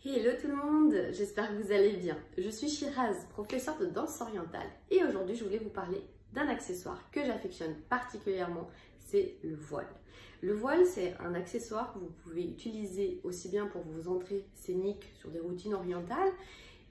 Hello tout le monde, j'espère que vous allez bien. Je suis Shiraz, professeure de danse orientale et aujourd'hui je voulais vous parler d'un accessoire que j'affectionne particulièrement, c'est le voile. Le voile c'est un accessoire que vous pouvez utiliser aussi bien pour vos entrées scéniques sur des routines orientales,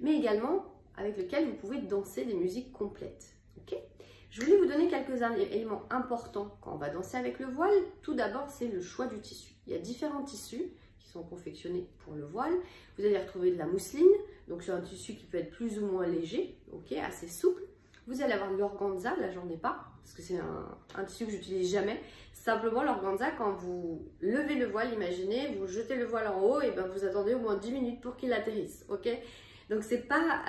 mais également avec lequel vous pouvez danser des musiques complètes. Okay, je voulais vous donner quelques éléments importants quand on va danser avec le voile. Tout d'abord c'est le choix du tissu. Il y a différents tissus qui sont confectionnés pour le voile. Vous allez retrouver de la mousseline, donc c'est un tissu qui peut être plus ou moins léger, okay, assez souple. Vous allez avoir de l'organza, là j'en ai pas, parce que c'est un tissu que j'utilise jamais. Simplement l'organza, quand vous levez le voile, imaginez, vous jetez le voile en haut, et ben vous attendez au moins 10 minutes pour qu'il atterrisse, ok? Donc c'est pas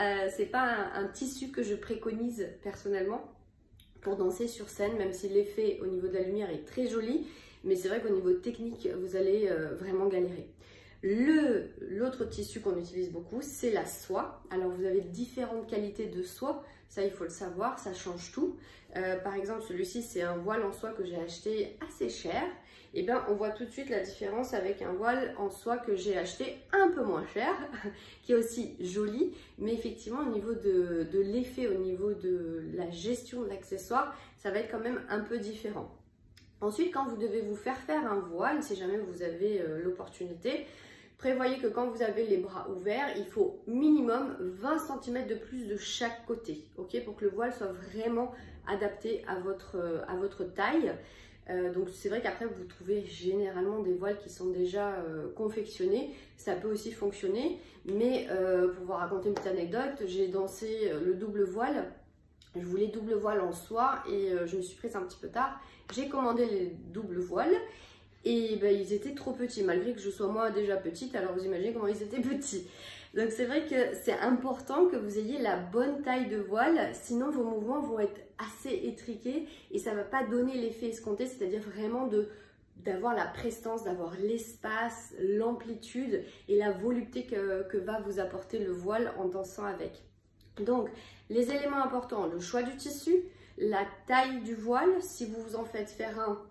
un tissu que je préconise personnellement pour danser sur scène, même si l'effet au niveau de la lumière est très joli, mais c'est vrai qu'au niveau technique, vous allez vraiment galérer. L'autre tissu qu'on utilise beaucoup, c'est la soie. Alors vous avez différentes qualités de soie, ça il faut le savoir, ça change tout. Par exemple, celui-ci c'est un voile en soie que j'ai acheté assez cher. Et bien on voit tout de suite la différence avec un voile en soie que j'ai acheté un peu moins cher, qui est aussi joli, mais effectivement au niveau de l'effet, au niveau de la gestion de l'accessoire, ça va être quand même un peu différent. Ensuite, quand vous devez vous faire un voile, si jamais vous avez l'opportunité, prévoyez que quand vous avez les bras ouverts, il faut minimum 20 cm de plus de chaque côté, okay, pour que le voile soit vraiment adapté à votre taille. Donc c'est vrai qu'après vous trouvez généralement des voiles qui sont déjà confectionnés, ça peut aussi fonctionner, mais pour vous raconter une petite anecdote, j'ai dansé le double voile. Je voulais double voile en soie et je me suis prise un petit peu tard. J'ai commandé les doubles voiles et ben, ils étaient trop petits, malgré que je sois moi déjà petite, alors vous imaginez comment ils étaient petits. Donc c'est vrai que c'est important que vous ayez la bonne taille de voile, sinon vos mouvements vont être assez étriqués et ça ne va pas donner l'effet escompté, c'est-à-dire vraiment d'avoir la prestance, d'avoir l'espace, l'amplitude et la volupté que va vous apporter le voile en dansant avec. Donc, les éléments importants, le choix du tissu, la taille du voile, si vous vous en faites faire un,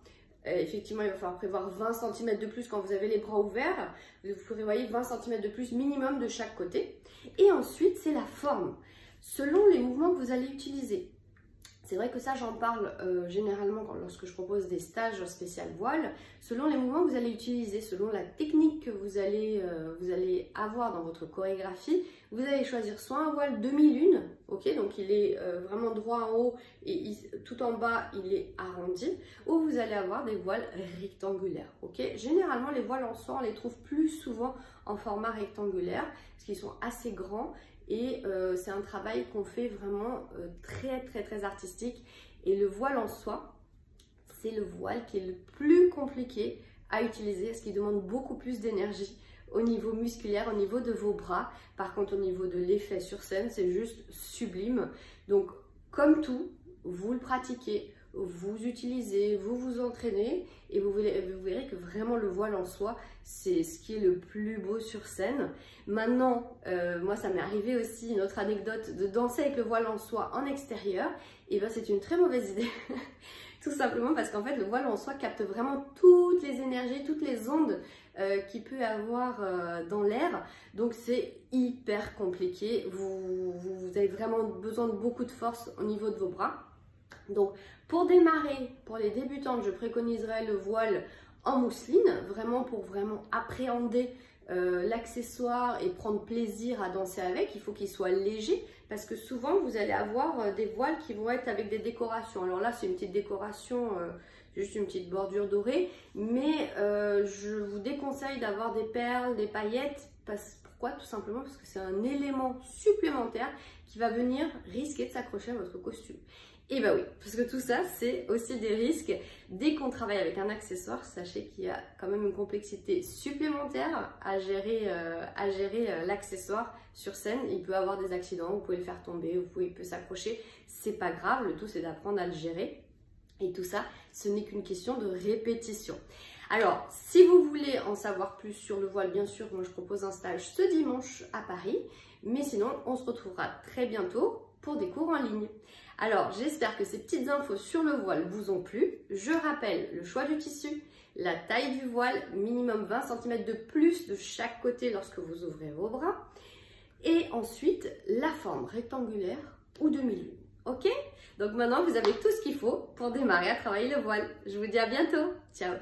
effectivement il va falloir prévoir 20 cm de plus quand vous avez les bras ouverts, vous prévoyez 20 cm de plus minimum de chaque côté. Et ensuite, c'est la forme, selon les mouvements que vous allez utiliser. C'est vrai que ça, j'en parle généralement lorsque je propose des stages spécial voile. Selon les mouvements que vous allez utiliser, selon la technique que vous allez avoir dans votre chorégraphie, vous allez choisir soit un voile demi-lune, ok, donc il est vraiment droit en haut et tout en bas il est arrondi, ou vous allez avoir des voiles rectangulaires, ok. Généralement les voiles en soie on les trouve plus souvent en format rectangulaire parce qu'ils sont assez grands. Et c'est un travail qu'on fait vraiment très artistique. Et le voile en soie, c'est le voile qui est le plus compliqué à utiliser parce qu'il demande beaucoup plus d'énergie au niveau musculaire, au niveau de vos bras. Par contre, au niveau de l'effet sur scène, c'est juste sublime. Donc, comme tout, vous le pratiquez, vous utilisez, vous vous entraînez et vous verrez que vraiment le voile en soie, c'est ce qui est le plus beau sur scène. Maintenant, moi ça m'est arrivé aussi, une autre anecdote, de danser avec le voile en soie en extérieur. Et bien c'est une très mauvaise idée, tout simplement parce qu'en fait le voile en soie capte vraiment toutes les énergies, toutes les ondes qu'il peut avoir dans l'air. Donc c'est hyper compliqué, vous avez vraiment besoin de beaucoup de force au niveau de vos bras. Donc pour démarrer, pour les débutantes, je préconiserais le voile en mousseline, vraiment pour appréhender l'accessoire et prendre plaisir à danser avec. Il faut qu'il soit léger parce que souvent vous allez avoir des voiles qui vont être avec des décorations. Alors là c'est une petite décoration, juste une petite bordure dorée, mais je vous déconseille d'avoir des perles, des paillettes. Pourquoi? Tout simplement parce que c'est un élément supplémentaire qui va venir risquer de s'accrocher à votre costume. Et bah oui, parce que tout ça, c'est aussi des risques. Dès qu'on travaille avec un accessoire, sachez qu'il y a quand même une complexité supplémentaire à gérer l'accessoire sur scène. Il peut avoir des accidents, vous pouvez le faire tomber, il peut s'accrocher. C'est pas grave, le tout c'est d'apprendre à le gérer. Et tout ça, ce n'est qu'une question de répétition. Alors, si vous voulez en savoir plus sur le voile, bien sûr, moi je propose un stage ce dimanche à Paris. Mais sinon, on se retrouvera très bientôt pour des cours en ligne. Alors, j'espère que ces petites infos sur le voile vous ont plu. Je rappelle le choix du tissu, la taille du voile, minimum 20 cm de plus de chaque côté lorsque vous ouvrez vos bras. Et ensuite, la forme rectangulaire ou demi-lune. Ok? Donc maintenant, vous avez tout ce qu'il faut pour démarrer à travailler le voile. Je vous dis à bientôt. Ciao!